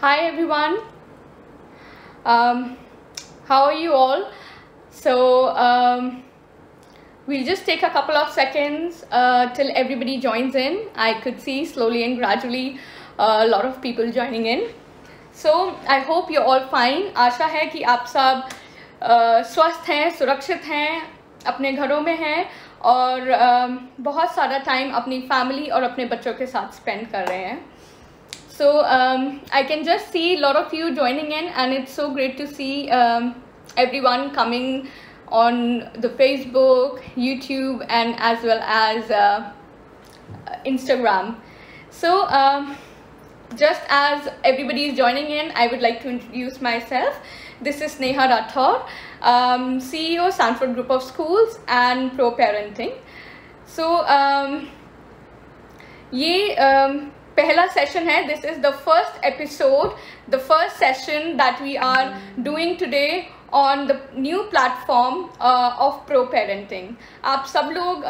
Hi everyone. How are you all? We'll just take a couple of seconds till everybody joins in. I could see slowly and gradually a lot of people joining in. So I hope you're all fine. आशा है कि आप सब स्वस्थ हैं, सुरक्षित हैं, अपने घरों में हैं और बहुत सारा टाइम अपनी फैमिली और अपने बच्चों के साथ स्पेंड कर रहे हैं. So I can just see a lot of you joining in, and it's so great to see everyone coming on the Facebook, YouTube, and as well as Instagram. So just as everybody is joining in, I would like to introduce myself. This is Sneha Rathor, CEO Sanford Group of Schools and Pro Parenting. So ये पहला session है. This is the first episode, the first session that we are doing today on the new platform of pro parenting. आप सब लोग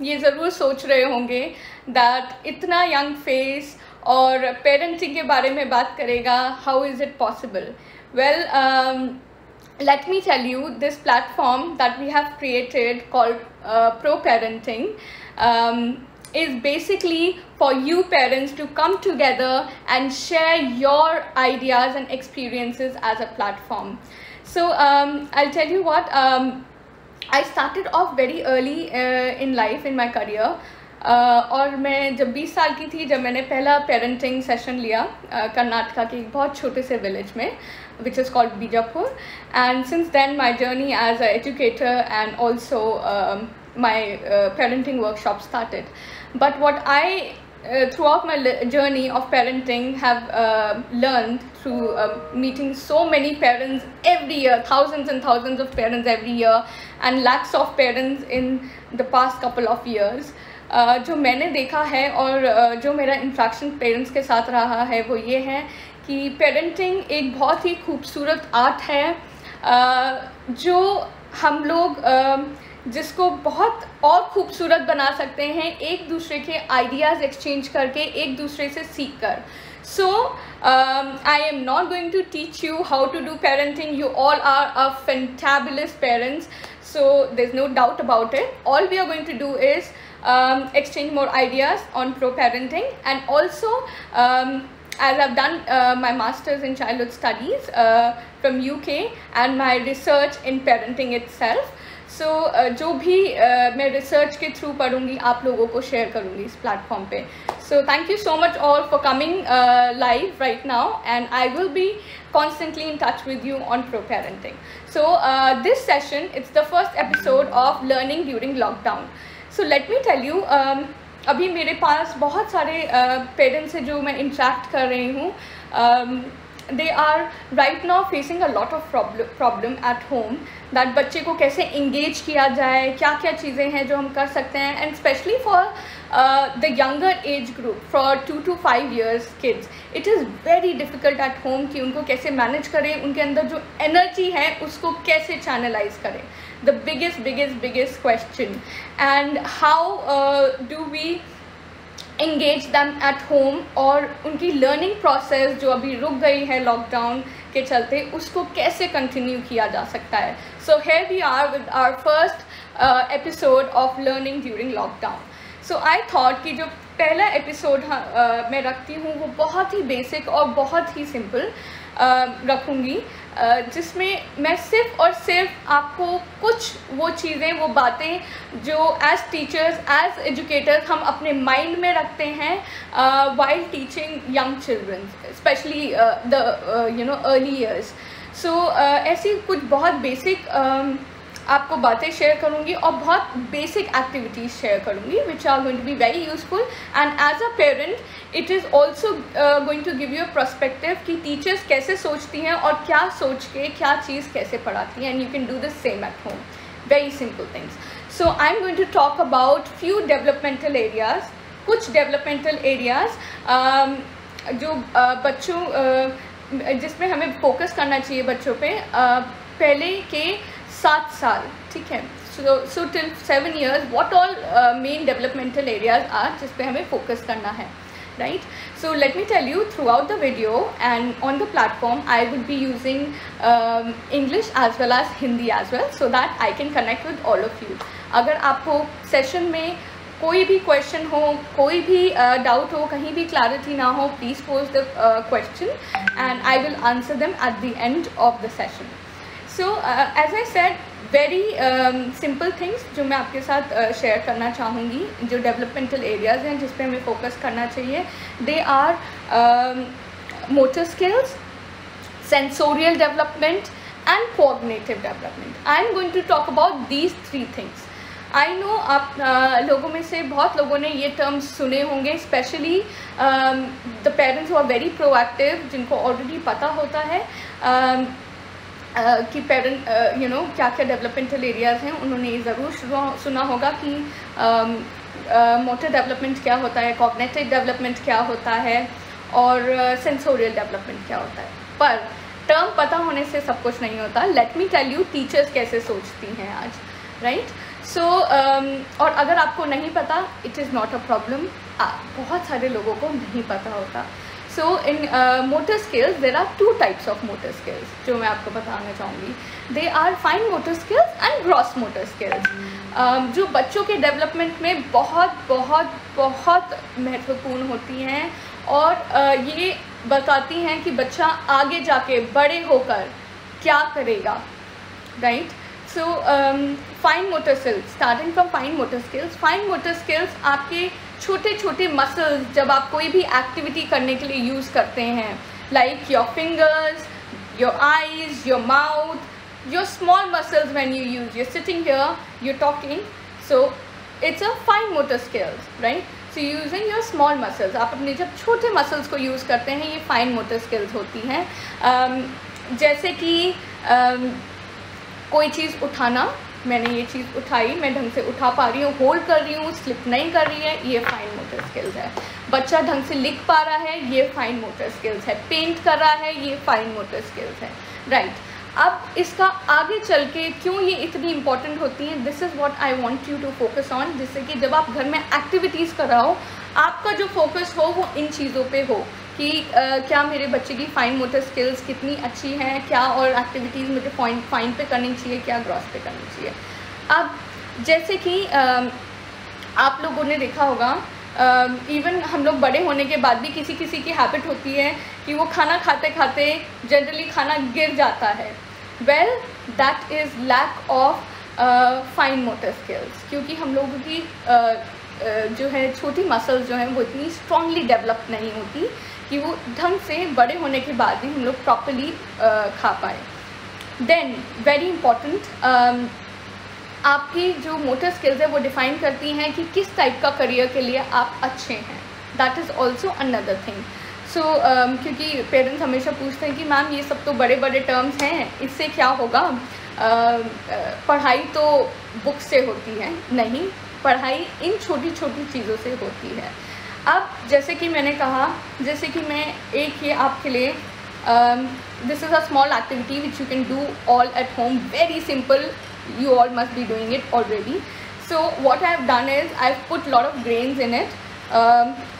ये ज़रूर सोच रहे होंगे दैट इतना यंग फेस और पेरेंटिंग के बारे में बात करेगा, how is it possible? Well, let me tell you, this platform that we have created called Pro Parenting is basically for you parents to come together and share your ideas and experiences as a platform. So I'll tell you what, I started off very early in life, in my career. और मैं जब 20 साल की थी, जब मैंने पहला parenting session लिया कर्नाटका के एक बहुत छोटे से विलेज में, which is called Bijapur. And since then my journey as an educator and also my parenting workshop started. But what I throughout my journey of parenting have learned through meeting so many parents every year, thousands and thousands of parents every year, and lakhs of parents in the past couple of years, जो मैंने देखा है और जो मेरा interaction parents के साथ रहा है वो ये है कि पेरेंटिंग एक बहुत ही खूबसूरत आर्ट है जो हम लोग जिसको बहुत और खूबसूरत बना सकते हैं एक दूसरे के आइडियाज़ एक्सचेंज करके, एक दूसरे से सीख कर. So I am not going to teach you how to do parenting. You all are a fantabulous parents, so there's no doubt about it. All we are going to do is exchange more ideas on pro parenting, and also as I've done my master's in childhood studies from UK and my research in parenting itself. So जो भी मैं research के through पढ़ूंगी आप लोगों को share करूंगी इस platform पे. So thank you so much all for coming live right now, and I will be constantly in touch with you on pro parenting. So this session, it's the first episode of learning during lockdown. So let me tell you, अभी मेरे पास बहुत सारे parents से जो मैं interact कर रही हूँ, they are right now facing a lot of problem at home, that बच्चे को कैसे engage किया जाए, क्या क्या चीज़ें हैं जो हम कर सकते हैं, and especially for the younger age group, for 2 to 5 years kids, it is very difficult at home कि उनको कैसे manage करें, उनके अंदर जो energy है उसको कैसे channelize करें. The biggest question, and how do we engage them at home, और उनकी लर्निंग प्रोसेस जो अभी रुक गई है लॉकडाउन के चलते उसको कैसे कंटिन्यू किया जा सकता है. So here we are with our first episode of learning during lockdown. So I thought कि जो पहला एपिसोड मैं रखती हूँ वो बहुत ही बेसिक और बहुत ही सिंपल रखूँगी, जिसमें मैं सिर्फ और सिर्फ आपको कुछ वो चीज़ें, वो बातें जो एज टीचर्स, एज एजुकेटर्स हम अपने माइंड में रखते हैं while teaching young children, specially the early years. So ऐसी कुछ बहुत बेसिक आपको बातें शेयर करूँगी और बहुत बेसिक एक्टिविटीज़ शेयर करूँगी which are going to be very useful. And as a parent it is also going to give you a perspective कि टीचर्स कैसे सोचती हैं और क्या सोच के क्या चीज़ कैसे पढ़ाती हैं, and you can do the same at home. Very simple things. So I am going to talk about few developmental areas, कुछ डेवलपमेंटल एरियाज़ जो बच्चों जिसमें हमें फोकस करना चाहिए बच्चों पे पहले के 7 साल, ठीक है. So till 7 years, what all main developmental areas are जिस पे हमें फोकस करना है. right? So let me tell you, throughout the video and on the platform I will be using English as well as Hindi as well, so that I can connect with all of you. अगर आपको session में कोई भी question हो, कोई भी doubt हो, कहीं भी क्लैरिटी ना हो, please post the question and I will answer them at the end of the session. So as I said, very simple things जो मैं आपके साथ शेयर करना चाहूँगी, जो डेवलपमेंटल एरियाज़ हैं जिस पे हमें फोकस करना चाहिए. They are motor skills, sensorial development and cognitive development. I am going to talk about these three things. I know आप लोगों में से बहुत लोगों ने ये टर्म्स सुने होंगे, specially the parents who are very proactive, जिनको ऑलरेडी पता होता है कि पेरेंट क्या क्या डेवलपमेंटल एरियाज़ हैं. उन्होंने ये ज़रूर सुना होगा कि मोटर डेवलपमेंट क्या होता है, कॉग्निटिव डेवलपमेंट क्या होता है और सेंसोरियल डेवलपमेंट क्या होता है. पर टर्म पता होने से सब कुछ नहीं होता. Let me tell you teachers कैसे सोचती हैं आज, राइट? सो और अगर आपको नहीं पता, it is not a problem. बहुत सारे लोगों को नहीं पता होता. So in motor skills there are two types of motor skills जो मैं आपको बताना चाहूँगी. They are fine motor skills and gross motor skills, जो बच्चों के डेवलपमेंट में बहुत बहुत बहुत महत्वपूर्ण होती हैं और ये बताती हैं कि बच्चा आगे जाके बड़े होकर क्या करेगा, right? So fine motor skills, starting from fine motor skills. Fine motor skills आपके छोटे छोटे मसल्स जब आप कोई भी एक्टिविटी करने के लिए यूज़ करते हैं, like your fingers, your eyes, your mouth, your small muscles when you use, you're sitting here, you're talking, so it's a fine motor skills, right? So using your small muscles, आप अपने जब छोटे muscles को use करते हैं, ये fine motor skills होती हैं. जैसे कि कोई चीज़ उठाना, मैंने ये चीज़ उठाई, मैं ढंग से उठा पा रही हूँ, होल्ड कर रही हूँ, स्लिप नहीं कर रही है, ये फाइन मोटर स्किल्स है. बच्चा ढंग से लिख पा रहा है, ये फाइन मोटर स्किल्स है. पेंट कर रहा है, ये फाइन मोटर स्किल्स है, राइट? अब इसका आगे चल के क्यों ये इतनी इंपॉर्टेंट होती हैं, this is what I want you to focus on. जिससे कि जब आप घर में एक्टिविटीज़ कर रहा हो, आपका जो फोकस हो वो इन चीज़ों पे हो कि क्या मेरे बच्चे की फाइन मोटर स्किल्स कितनी अच्छी हैं, क्या और एक्टिविटीज़ मुझे फाइन पे करनी चाहिए, क्या ग्रॉस पे करनी चाहिए. अब जैसे कि आप लोगों ने देखा होगा, इवन हम लोग बड़े होने के बाद भी किसी किसी की हैबिट होती है कि वो खाना खाते खाते जनरली खाना गिर जाता है. Well, that is lack of fine motor skills, क्योंकि हम लोगों की जो है छोटी मसल्स जो हैं वो इतनी स्ट्रांगली डेवलप नहीं होती कि वो ढंग से बड़े होने के बाद भी हम लोग प्रॉपरली खा पाए. देन वेरी इम्पॉर्टेंट, आपकी जो मोटर स्किल्स है वो डिफ़ाइन करती हैं कि किस टाइप का करियर के लिए आप अच्छे हैं. That is also another thing. So क्योंकि पेरेंट्स हमेशा पूछते हैं कि मैम ये सब तो बड़े बड़े टर्म्स हैं, इससे क्या होगा, पढ़ाई तो बुक से होती है. नहीं, पढ़ाई इन छोटी छोटी चीज़ों से होती है. अब जैसे कि मैंने कहा, जैसे कि मैं एक ये आपके लिए, this is a small activity which you can do all at home, very simple. You all must be doing it already. So what I have done is I've put lot of grains in it.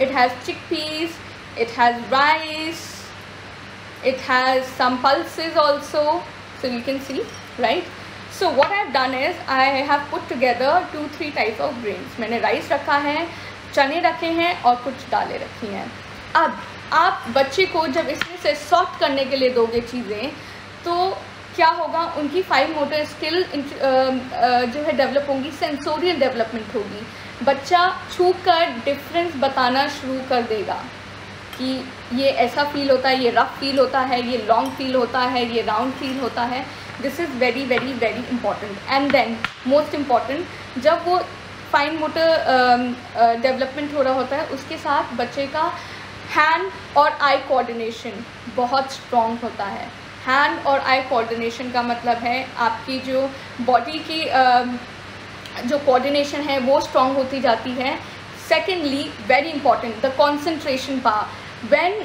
It has chickpeas, it has rice, it has some pulses also, so you can see, right? So what I have done is I have put together 2-3 types of grains. मैंने rice रखा है, चने रखे हैं और कुछ दालें रखी हैं. अब आप बच्चे को जब इसमें से सॉर्ट करने के लिए दोगे चीज़ें, तो क्या होगा, उनकी फाइन मोटर स्किल जो है डेवलप होंगी, सेंसोरियल डेवलपमेंट होगी. बच्चा छू कर डिफरेंस बताना शुरू कर देगा कि ये ऐसा फील होता है, ये रफ फील होता है, ये लॉन्ग फील होता है, ये राउंड फील होता है. This is very very very important. And then most important, जब वो फाइन मोटर डेवलपमेंट हो रहा होता है, उसके साथ बच्चे का हैंड और आई कोऑर्डिनेशन बहुत स्ट्रॉन्ग होता है. हैंड और आई कोऑर्डिनेशन का मतलब है आपकी जो बॉडी की जो कोऑर्डिनेशन है वो स्ट्रॉन्ग होती जाती है. Secondly, very important, the concentration power. When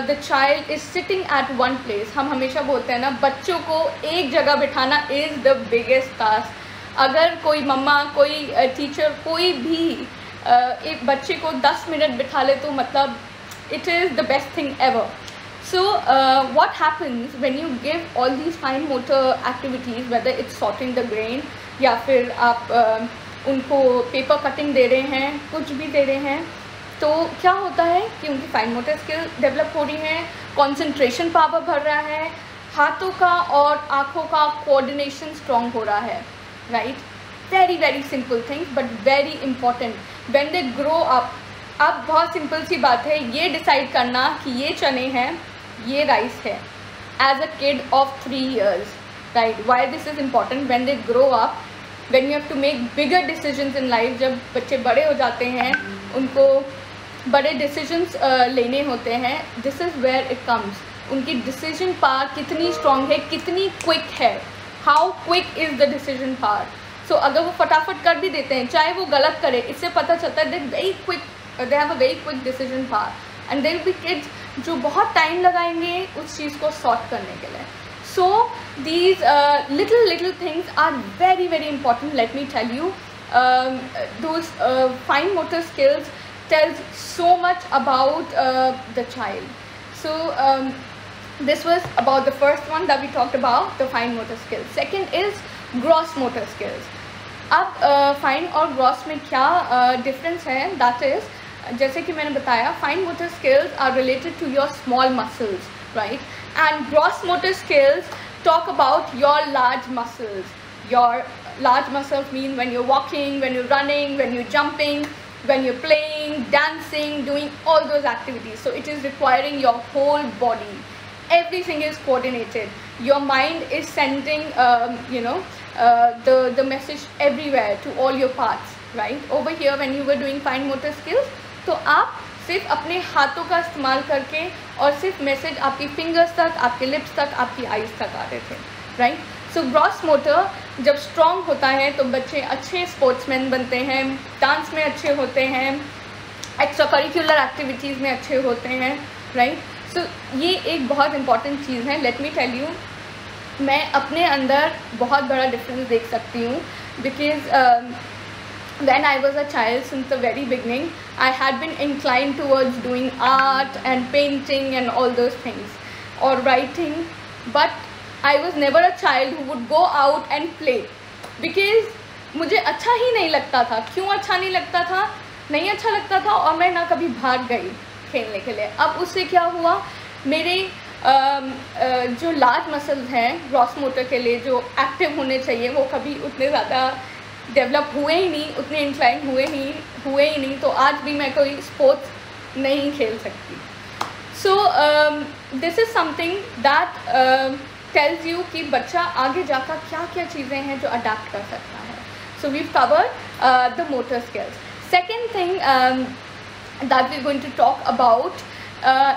the child is sitting at one place, हम हमेशा बोलते हैं ना, बच्चों को एक जगह बिठाना इज़ द बिगेस्ट टास्क. अगर कोई मम्मा, कोई टीचर, कोई भी एक बच्चे को 10 मिनट बिठा ले तो मतलब it is the best thing ever. So what happens when you give all these fine motor activities, whether it's sorting the grain या फिर आप उनको पेपर कटिंग दे रहे हैं, कुछ भी दे रहे हैं, तो क्या होता है कि उनकी फाइन मोटर स्किल डेवलप हो रही है, कंसंट्रेशन पावर बढ़ रहा है, हाथों का और आँखों का कोऑर्डिनेशन स्ट्रॉन्ग हो रहा है, right. Very very simple things but very important when they grow up. अब बहुत सिंपल सी बात है, ये डिसाइड करना कि ये चने हैं, ये राइस है, as a kid of 3 years, right. Why this is important when they grow up, when you have to make bigger decisions in life. जब बच्चे बड़े हो जाते हैं, उनको बड़े डिसीजंस लेने होते हैं, this is where it comes. उनकी डिसीजन पावर कितनी स्ट्रॉन्ग है, कितनी क्विक है, how quick is the decision power. So अगर वो फटाफट कर भी देते हैं, चाहे वो गलत करे, इससे पता चलता है they have a very quick decision power. And there will be kids जो बहुत टाइम लगाएंगे उस चीज़ को सॉर्ट करने के लिए. So these little things are very very important. Let me tell you, those fine motor skills tells so much about the child. So this was about the first one that we talked about, the fine motor skills. Second is gross motor skills. अब fine और gross में क्या difference है? That is, जैसे कि मैंने बताया, fine motor skills are related to your small muscles, right? And gross motor skills talk about your large muscles. Your large muscles mean when you're walking, when you're running, when you're jumping, when you're playing, dancing, doing all those activities. So it is requiring your whole body. Everything is coordinated. Your mind is sending, the message everywhere to all your parts, right? Over here, when you were doing fine motor skills, तो आप सिर्फ अपने हाथों का इस्तेमाल करके और सिर्फ मैसेज आपकी फिंगर्स तक, आपके लिप्स तक, आपकी आईज तक आ रहे थे, राइट. सो ग्रॉस मोटर जब स्ट्रॉन्ग होता है तो बच्चे अच्छे स्पोर्ट्समैन बनते हैं, डांस में अच्छे होते हैं, एक्स्ट्रा करिकुलर एक्टिविटीज़ में अच्छे होते हैं, राइट. सो ये एक बहुत इंपॉर्टेंट चीज़ है. लेट मी टेल यू, मैं अपने अंदर बहुत बड़ा डिफरेंस देख सकती हूँ, because when I was a child, since the very beginning, I had been inclined towards doing art and painting and all those things, or writing, but I was never a child who would go out and play, because मुझे अच्छा ही नहीं लगता था. क्यों अच्छा नहीं लगता था? नहीं अच्छा लगता था, और मैं ना कभी भाग गई खेलने के लिए. अब उससे क्या हुआ, मेरे जो लार्ज मसल्स हैं ग्रॉस मोटर के लिए जो एक्टिव होने चाहिए, वो कभी उतने ज़्यादा डेवलप हुए ही नहीं, उतने इंक्लाइन हुए ही नहीं. तो आज भी मैं कोई स्पोर्ट्स नहीं खेल सकती. So this is something that tells you कि बच्चा आगे जाकर क्या क्या चीज़ें हैं जो अडेप्ट कर सकता है. So we covered the motor skills. Second thing that we are going to talk about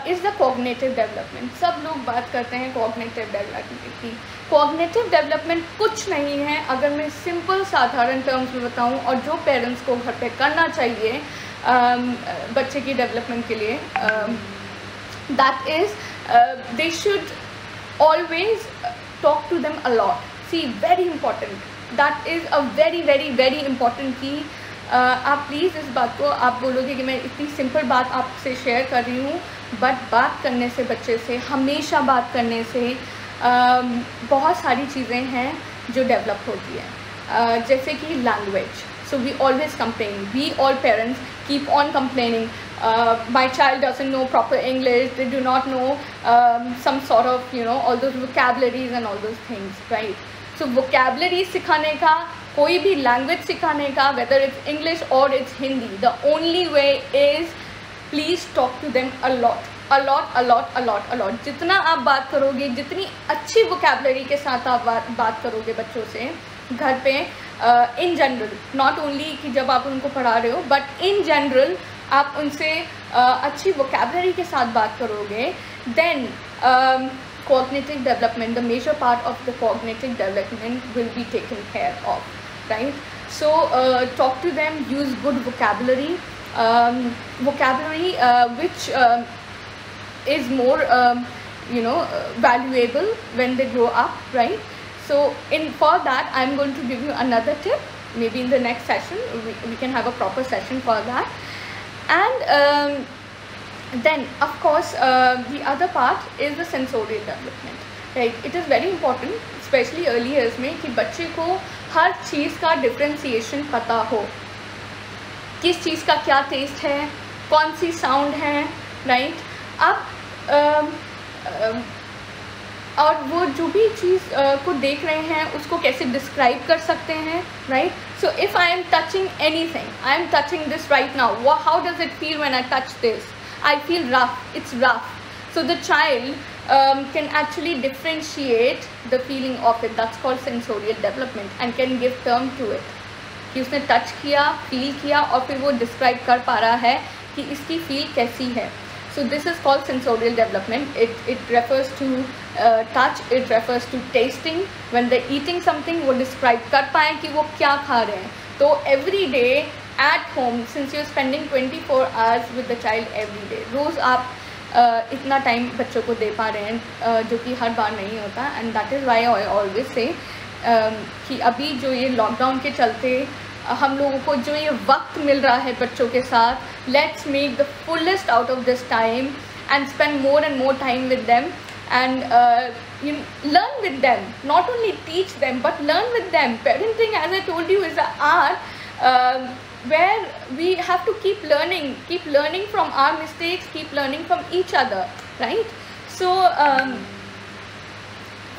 is the cognitive development. सब लोग बात करते हैं कॉग्निटिव डेवलपमेंट की. कॉग्निटिव डेवलपमेंट कुछ नहीं है, अगर मैं सिंपल साधारण टर्म्स में बताऊं, और जो पेरेंट्स को घर पे करना चाहिए बच्चे की डेवलपमेंट के लिए, that is they should always talk to them a lot. See, very important, that is a very very very important की. आप प्लीज़ इस बात को, आप बोलोगे कि मैं इतनी सिंपल बात आपसे शेयर कर रही हूँ, बट बात करने से, बच्चे से हमेशा बात करने से बहुत सारी चीज़ें हैं जो डेवलप होती है. जैसे कि language. So we always complain, we all parents keep on complaining, my child doesn't know proper English, they do not know some sort of all those vocabularies and all those things, right. So vocabularies सिखाने का, कोई भी language सिखाने का, whether it's English और it's Hindi, the only way is please talk to them a lot. A lot. जितना आप बात करोगे, जितनी अच्छी वोकैबुलरी के साथ आप बात करोगे बच्चों से घर पे, इन जनरल, नॉट ओनली कि जब आप उनको पढ़ा रहे हो, बट इन जनरल आप उनसे अच्छी वोकैबुलरी के साथ बात करोगे, then cognitive development, the major part of the cognitive development will be taken care of, right. So talk to them, use good vocabulary, which is more valuable when they grow up, right. So for that I'm going to give you another tip. Maybe in the next session we can have a proper session for that. And Then of course the other part is the sensorial development, right? It is very important, especially early years में, कि बच्चे को हर चीज़ का differentiation पता हो, किस चीज़ का क्या टेस्ट है, कौन सी साउंड है, राइट? अब और वो जो भी चीज़ को देख रहे हैं उसको कैसे डिस्क्राइब कर सकते हैं, right? So if I am touching anything, I am touching this right now, how does it feel when I touch this? I feel rough, it's rough. So the child can actually differentiate the feeling of it. That's called sensorial development and can give term to it. कि उसने touch किया, feel किया और फिर वो describe कर पा रहा है कि इसकी फील कैसी है. So this is called sensorial development. It refers to touch, it refers to tasting. When they're eating something, वो डिस्क्राइब कर पाएँ कि वो क्या खा रहे हैं. तो every day at home, since you're spending 24 hours with the child every day, रोज़ आप इतना टाइम बच्चों को दे पा रहे हैं जो कि हर बार नहीं होता. And that is why I always say कि अभी जो ये लॉकडाउन के चलते हम लोगों को जो ये वक्त मिल रहा है बच्चों के साथ, let's make the fullest out of this time and spend more and more time with them and you learn with them, not only teach them but learn with them. Parenting, as I told you, is an art where we have to keep learning from our mistakes, keep learning from each other, right? So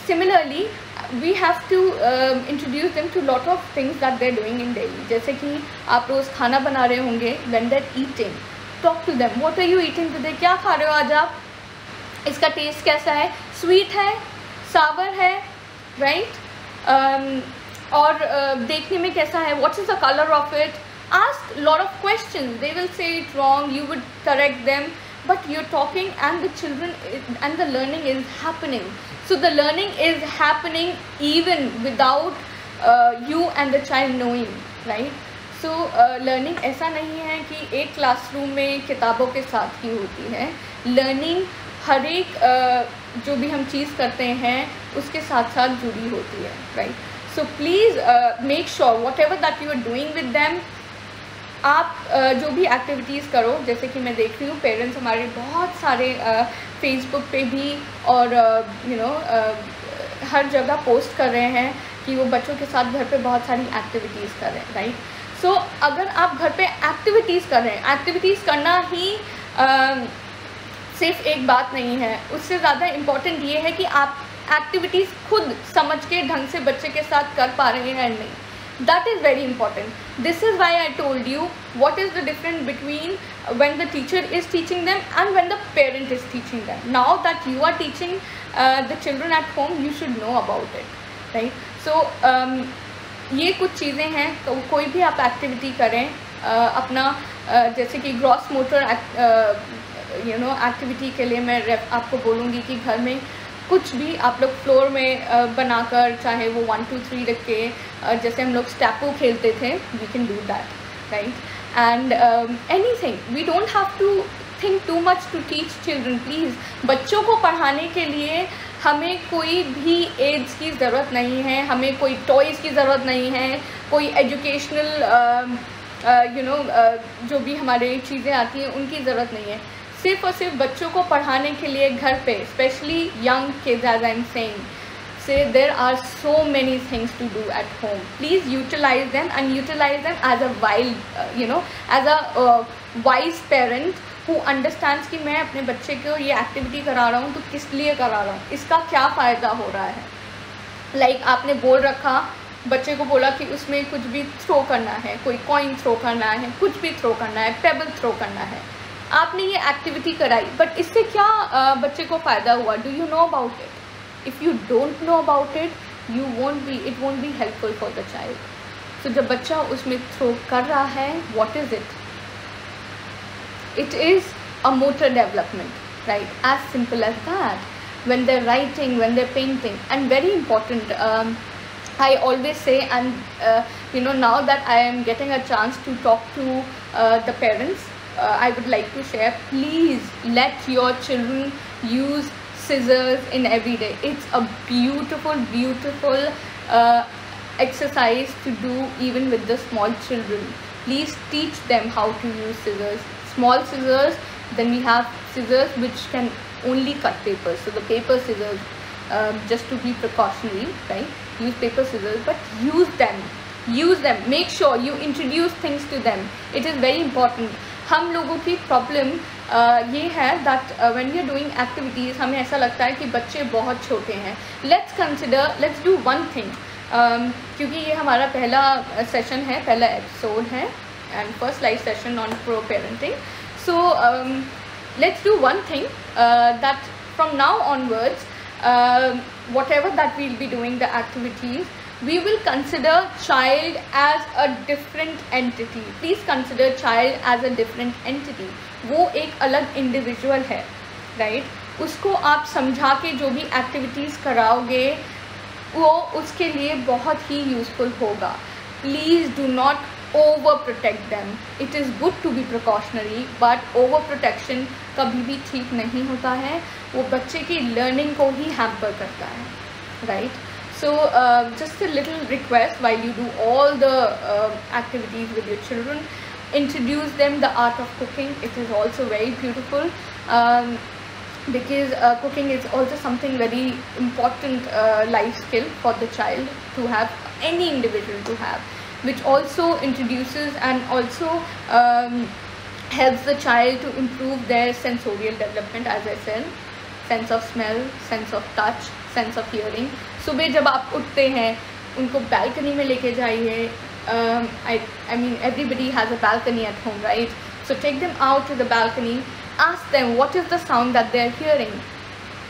similarly we have to introduce them to lot of things that they're doing in daily. जैसे कि आप रोज़ खाना बना रहे होंगे, when they're eating, talk to them. What are you eating today? क्या खा रहे हो आज आप? इसका टेस्ट कैसा है? स्वीट है, सावर है, राइट? और देखने में कैसा है? What is the colour of it? Ask lot of questions. They will say it wrong, you would correct them, but you're talking and the children and the learning is happening. So the learning is happening even without you and the child knowing, right? So learning ऐसा नहीं है कि एक classroom में किताबों के साथ ही होती है. लर्निंग हर एक जो भी हम चीज़ करते हैं उसके साथ साथ जुड़ी होती है, right? So please make sure whatever that you are doing with them, आप जो भी एक्टिविटीज़ करो. जैसे कि मैं देख रही हूँ पेरेंट्स हमारे बहुत सारे फेसबुक पे भी और हर जगह पोस्ट कर रहे हैं कि वो बच्चों के साथ घर पे बहुत सारी एक्टिविटीज़ कर रहे हैं, राइट? सो अगर आप घर पे एक्टिविटीज़ कर रहे हैं, एक्टिविटीज़ करना ही सिर्फ एक बात नहीं है, उससे ज़्यादा इम्पॉर्टेंट ये है कि आप एक्टिविटीज़ खुद समझ के ढंग से बच्चे के साथ कर पा रहे हैं या नहीं. That is very important. This is why I told you what is the difference between when the teacher is teaching them and when the parent is teaching them. Now that you are teaching the children at home, you should know about it, right? So ये कुछ चीज़ें हैं. तो कोई भी आप activity करें अपना जैसे कि ग्रॉस मोटर एक्टिविटी के लिए मैं आपको बोलूँगी कि घर में कुछ भी आप लोग फ्लोर में बनाकर, चाहे वो 1 2 3 रख के, जैसे हम लोग स्टैपो खेलते थे, we can do that, right? And anything, we don't have to think too much to teach children. Please, बच्चों को पढ़ाने के लिए हमें कोई भी एड्स की ज़रूरत नहीं है, हमें कोई टॉयज़ की ज़रूरत नहीं है, कोई एजुकेशनल जो भी हमारे चीज़ें आती हैं उनकी ज़रूरत नहीं है. सिर्फ और सिर्फ बच्चों को पढ़ाने के लिए घर पे, specially young kids, as I am saying, say there are so many things to do at home. Please utilise them and utilise them as a wild as a wise parent who understands कि मैं अपने बच्चे को ये activity करा रहा हूँ तो किस लिए करा रहा हूँ, इसका क्या फ़ायदा हो रहा है. लाइक आपने बोल रखा, बच्चे को बोला कि उसमें कुछ भी थ्रो करना है, कोई कॉइन थ्रो करना है, कुछ भी थ्रो करना है, पेबल थ्रो करना है. आपने ये एक्टिविटी कराई, बट इससे क्या बच्चे को फ़ायदा हुआ? Do you know about it? If you don't know about it, it won't be helpful for the child. So जब बच्चा उसमें थ्रो कर रहा है, what is it? It is a motor development, right? As simple as that. when they're writing, when they're painting. And very important, I always say, and now that I am getting a chance to talk to the parents, I would like to share, please let your children use scissors in every day. It's a beautiful exercise to do even with the small children. Please teach them how to use scissors, small scissors. Then we have scissors which can only cut papers. So the paper scissors, just to be precautionary, right? Use paper scissors, but use them. Make sure you introduce things to them. It is very important. हम लोगों की problem ये है that when we are doing activities हमें ऐसा लगता है कि बच्चे बहुत छोटे हैं. लेट्स डू वन थिंग, क्योंकि ये हमारा पहला सेशन है, पहला एपिसोड है and first live session on pro parenting. So let's do one thing that from now onwards, whatever that we'll be doing the activities, we will consider child as a different entity. Please consider child as a different entity. वो एक अलग individual है, right? उसको आप समझा के जो भी एक्टिविटीज़ कराओगे वो उसके लिए बहुत ही यूज़फुल होगा. Please do not over protect them. It is good to be precautionary, but over protection कभी भी ठीक नहीं होता है. वो बच्चे की लर्निंग को ही हैम्पर करता है, right? So just a little request, while you do all the activities with your children, introduce them the art of cooking. It is also very beautiful, because cooking is also something very important life skill for the child to have, any individual to have, which also introduces and also helps the child to improve their sensorial development, as I said, sense of smell, sense of touch, sense of hearing. सुबह जब आप उठते हैं उनको balcony में लेके जाइए. I mean everybody has a balcony at home, right? So take them out to the balcony, ask them what is the sound that they are hearing.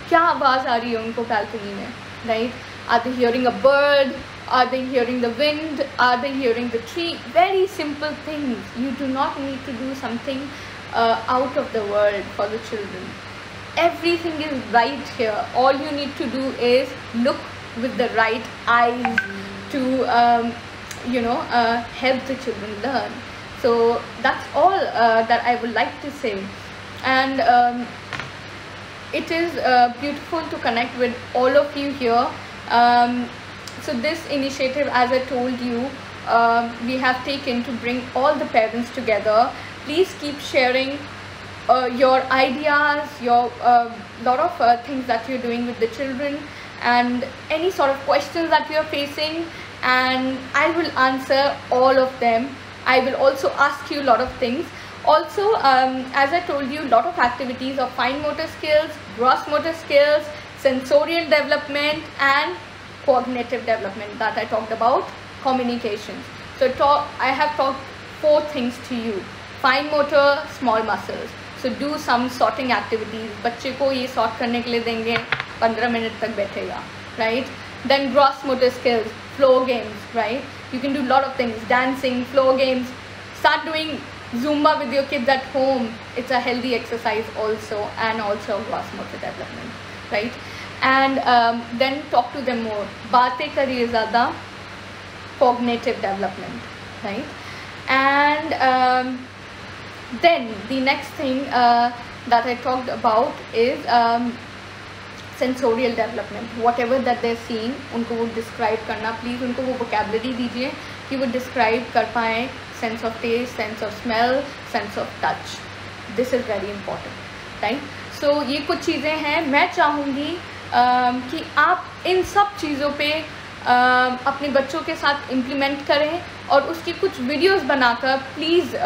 क्या आवाज़ आ रही है उनको बैल्कनी में, right? Are they hearing a bird? Are they hearing the wind? Are they hearing the tree? Very simple things. You do not need to do something out of the world for the children. Everything is right here. All you need to do is look with the right eyes to help the children learn. So that's all that I would like to say. And it is beautiful to connect with all of you here. So this initiative, as I told you, we have taken to bring all the parents together. Please keep sharing your ideas, your lot of things that you're doing with the children, and any sort of questions that you're facing, and I will answer all of them. I will also ask you a lot of things. Also, as I told you, a lot of activities of fine motor skills, gross motor skills, sensorial development, and cognitive development that I talked about, communications. So I have talked 4 things to you. Fine motor, small muscles. So do some sorting activities. बच्चे को ये sort करने के लिए देंगे, 15 minute तक बैठेगा, right? Then gross motor skills, floor games, right? You can do a lot of things, dancing, floor games. Start doing Zumba with your kids at home. It's a healthy exercise also, and also gross motor development, right? And then talk to them more. बातें करिए ज़्यादा, cognitive development, right? And then the next thing that I talked about is sensorial development. Whatever that they're seeing, उनको वो describe करना. Please उनको वो vocabulary दीजिए कि वो describe कर पाएँ. Sense of taste, sense of smell, sense of touch. This is very important, right? So ये कुछ चीज़ें हैं. मैं चाहूँगी कि आप इन सब चीज़ों पे अपने बच्चों के साथ implement करें और उसकी कुछ videos बनाकर प्लीज़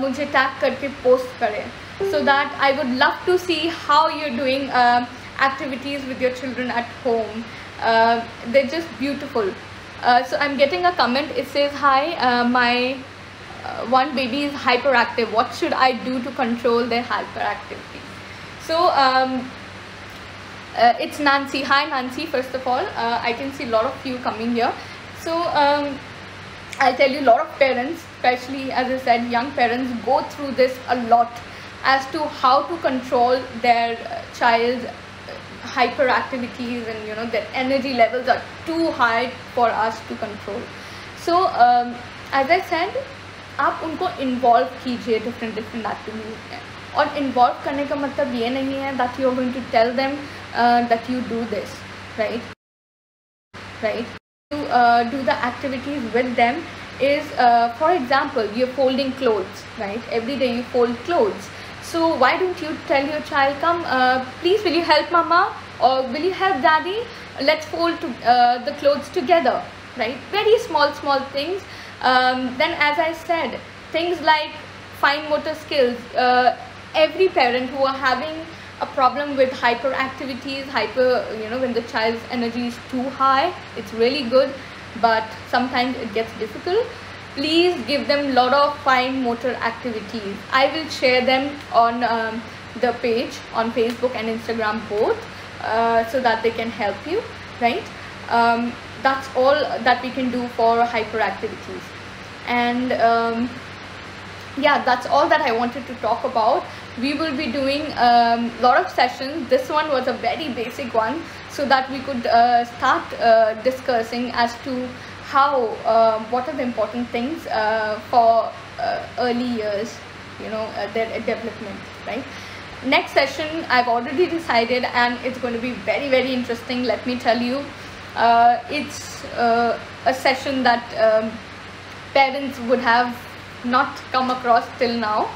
मुझे टैग करके पोस्ट करें, so that I would love to see how you're doing activities with your children at home. They're just beautiful. So I'm getting a comment. It says, hi, my one baby is hyperactive. What should I do to control their hyperactivity? So it's Nancy. Hi Nancy, first of all. I can see a lot of you coming here. So I'll tell you, a lot of parents, especially as I said, young parents, go through this a lot as to how to control their child's hyperactivities, and their energy levels are too high for us to control. So as I said, आप उनको involve कीजिए different activities में. और involve करने का मतलब ये नहीं है that you are going to tell them that you do this, right? To do the activities with them is, for example, you're folding clothes, right? Every day you fold clothes. So why don't you tell your child, come, please will you help mama, or will you help daddy, let's fold the clothes together, right? Very small things. Then as I said, things like fine motor skills. Every parent who are having a problem with hyperactivities, when the child's energy is too high, it's really good, but sometimes it gets difficult. Please give them lot of fine motor activities. I will share them on the page on Facebook and Instagram both, so that they can help you, right? That's all that we can do for hyperactivities. And yeah, that's all that I wanted to talk about. We will be doing a lot of sessions. This one was a very basic one, so that we could start discussing as to how what are the important things for early years, their development, right? Next session I've already decided, and it's going to be very interesting, let me tell you. It's a session that parents would have not come across till now,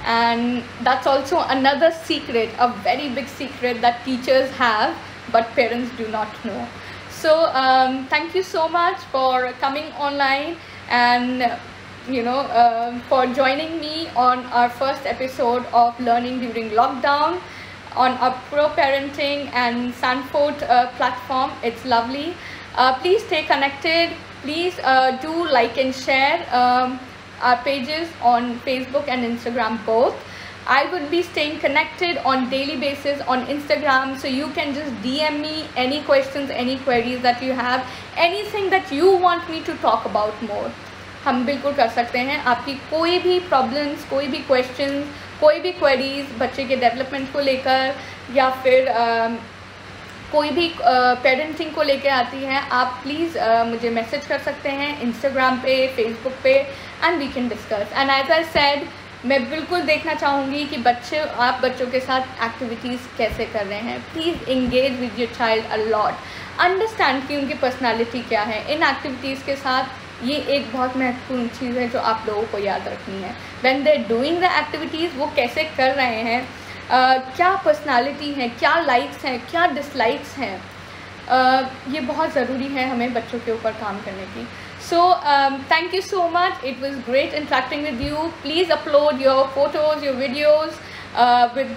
and that's also another secret, a very big secret that teachers have but parents do not know. So thank you so much for coming online, and for joining me on our first episode of Learning During Lockdown on our Pro Parenting and Sanford platform. It's lovely. Please stay connected. Please do like and share our pages on Facebook and Instagram both. I would be staying connected on daily basis on Instagram, so you can just DM me any questions, any queries that you have, anything that you want me to talk about more. हम बिल्कुल कर सकते हैं. आपकी कोई भी problems, कोई भी क्वेश्चंस, कोई भी क्वेरीज बच्चे के डेवलपमेंट को लेकर, या फिर कोई भी पेरेंटिंग को लेकर आती हैं, आप प्लीज़ मुझे मैसेज कर सकते हैं इंस्टाग्राम पे, फेसबुक पे, and we can discuss. And as I said, मैं बिल्कुल देखना चाहूँगी कि आप बच्चों के साथ एक्टिविटीज़ कैसे कर रहे हैं. Please engage with your child a lot. Understand कि उनकी पर्सनालिटी क्या है. इन एक्टिविटीज़ के साथ ये एक बहुत महत्वपूर्ण चीज़ है जो आप लोगों को याद रखनी है. When they doing the activities, वो कैसे कर रहे हैं, क्या पर्सनालिटी है, क्या लाइक्स हैं, क्या डिसलाइक्स हैं, ये बहुत ज़रूरी है हमें बच्चों के ऊपर काम करने की. So thank you so much. It was great interacting with you. Please upload your photos, your videos with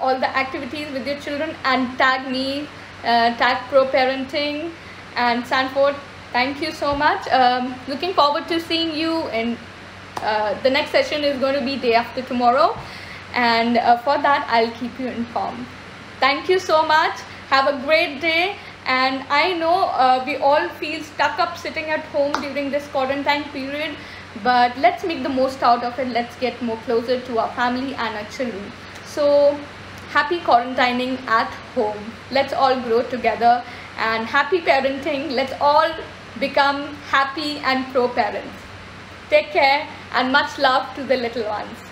all the activities with your children, and tag me, tag Pro Parenting and Sanford. Thank you so much. Looking forward to seeing you in the next session. Is going to be day after tomorrow, and for that I'll keep you informed. Thank you so much. Have a great day. And I know we all feel stuck up sitting at home during this quarantine period, but let's make the most out of it. Let's get more closer to our family and our children. So happy quarantining at home. Let's all grow together, and happy parenting. Let's all become happy and pro parents. Take care, and much love to the little ones.